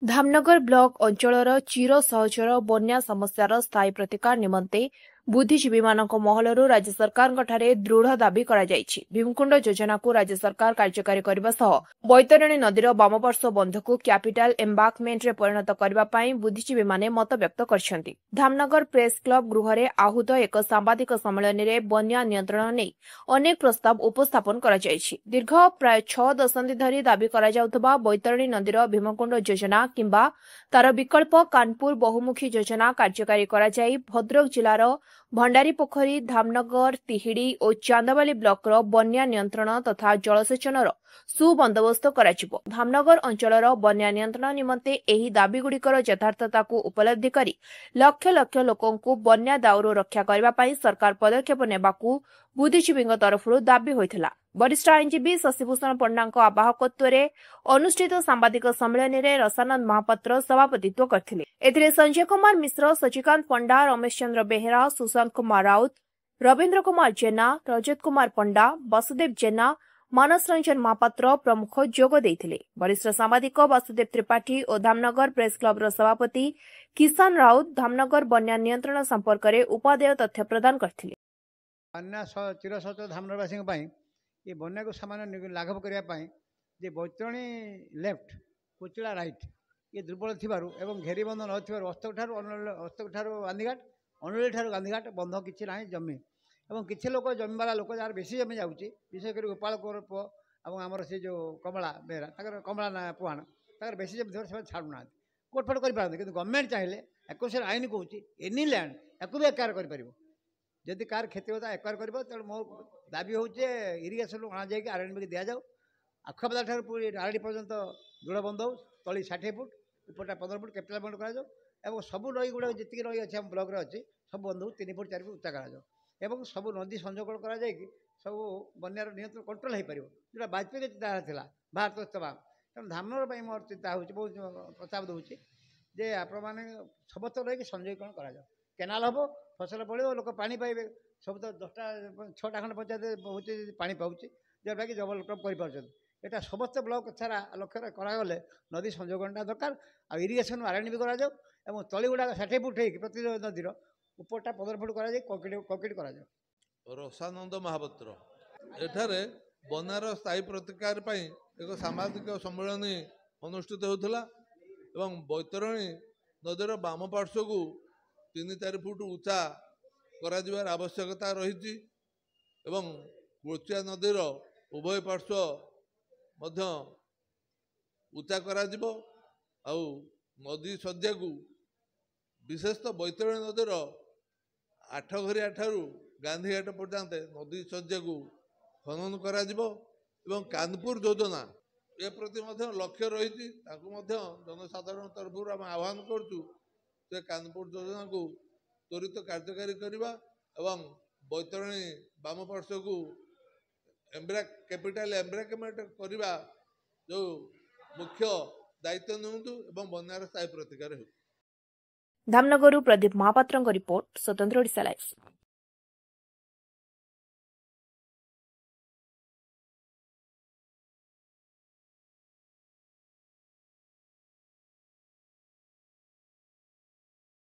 Dhamnagar block अंचलर चिर सहचर बन्या समस्यार स्थायी प्रतिकार निमंते बुद्धिजीवीमानक महलरू राज्य सरकारଙ୍କଠାରେ दृढ़ दाबी କରାଯାଇଛି। भीमकुंड योजना को राज्य सरकार कार्यकारी करने सह बैतरणी नदीर वामपार्श्व बंधक कैपिटल एम्बार्कमेंट परिणत करने बुद्धिजीवी माने मत व्यक्त कर धामनगर प्रेस क्लब गृह में आहूत एक सांबादिक सम्मेलन में बन्या नियंत्रण नहीं अनेक प्रस्ताव उपस्थापन कर दीर्घ प्राय 6 दशंधि धरी दाबी करा बैतरणी नदीर भीमकुंड योजना किंबा तार विकल्प कानपुर बहुमुखी योजना कार्यकारी करा भद्रक जिलार भंडारी पोखरी धामनगर तिहिड़ी और चांदाबाली ब्लॉकर बन्या नियंत्रण तथा जलसेचनर सुबंदोबस्त कराजिबो। धामनगर अंचलर बन्या नियंत्रण निमंते एही दाबीगुड़िकर यथार्थता को उपलब्धि करी लक्ष लक्ष लोकंकु बन्या दाउरू रक्षा करबा पई सरकार पदक्षेप नेबाकू बुद्धिजीवीଙ୍କ तरफରୁ दाबी होइथिला। वरिष्ठ आईनजीवी शशिभूषण पंडाଙ୍କ आवाहकत्वरे अनुष्ठित सांबादिक सम्मेलन में रसानंद महापात्र सभापतित्व करथिले। एथिरे संजय कुमार मिश्र, सचिकांत पंडा, रमेश चंद्र बेहेरा, सुशांत कुमार राउत, रवींद्र कुमार जेना, रजत कुमार पंडा, वासुदेव जेना, मानस रंजन महापात्र प्रमुख जोग देइथिले। वरिष्ठ सांबादिक वासुदेव त्रिपाठी और धामनगर प्रेस क्लब सभापति किसान राउत धामनगर बन्या नियंत्रण संपर्क में उपादेय तथ्य प्रदान करथिले। अन्य चिर सहचर धामनगरवासी ये बन्या को सामान्य लाघव करने जे बैतरणी लेफ्ट कुचिला राइट ये दुर्बल थिबारु एवं घेरीबंध न थिबारु अस्तक ठारू गांधीघाट अनुली ठारू गांधीघाट बंध किछि नाही जमी एवं किछि लोक जमीवाला लोक जार बेसी जमी जाउची विशेष कर गोपाल कौर पुओ एवं आमर से जो कमला बेहरा ताकर कमला ना पुहाण ताकर बेसी जमी थिबारु से छाडू ना कोटफट करि पारते किंतु गवर्नमेंट चाहिले एकोशर आईन कहूची एनी लैंड याकू भी एक्वायर करि परिबो जदि कार क्षति होता एक्वायर कर तेणु मो दाबी हूँ इरिगेशन अणा जाए आरएनबी दि जाऊ आखुआपदा ठार पूरी आरडी पर्यंत दृढ़ बंध हो तली 60 फुट उपरटा 15 फुट कैपिटल बंध कर सब नई गुड़ा जी नई अच्छी आम ब्लॉक अच्छी सब बंध 3 फुट 4 फुट उच्चा कर सब नदी संजोग कर सब बन्यार नियंत्रण कंट्रोल हो पार जो वाजपेयी चिंताधारा था भारत इस्तेमा तेणु धामनगर मोर चिंता हो बहुत प्रस्ताव दूसरी जे आपण मैंने समस्त रही संयोगीकरण कर केनाल हम फसल पड़ो लोक पानी पाइबे सब तो 10टा 6टा खंड पंचायत हूँ पानी पाँच जोटा कि डबल क्रप कर समस्त ब्लॉक सारा लक्ष्य करागले नदी संयोगनटा दरकार आ इरिगेशन आरएनबी करा तली गुड़ा 60 फुट हो प्रति नदीर उपरटा 15 फुट कर कंक्रीट कर रसानंद महापात्र एठारे बन्यार स्थायी प्रतिकार एक सामाजिक सम्मेलन अनुष्ठित होता बैतरणी नदीर बाम पार्श्व को 3-4 फुट उच्चा कर आवश्यकता रही गोचिया नदीर उभय पार्श्व उच्चा कर नदी सज्जा को विशेषतः बैतरणी नदीर 8 घरिया ठारू गांधीघाट पर्यंत नदी सज्जा को खनन कर कानपुर योजना ए प्रति लक्ष्य रही जनसाधारण तरफ आम आह्वान करूँ से कानपुर योजना को त्वरित कार्यकारी करवा एवं बैतरणी बाम पार्श्व को कैपिटल एम्ब्रेकमेंट करवा जो मुख्य दायित्व नियंतु एवं बन्यार स्थायी प्रतिकार हो। धामनगरु प्रदीप महापात्रଙ୍କ रिपोर्ट स्वतंत्र ओडिशा लाइव।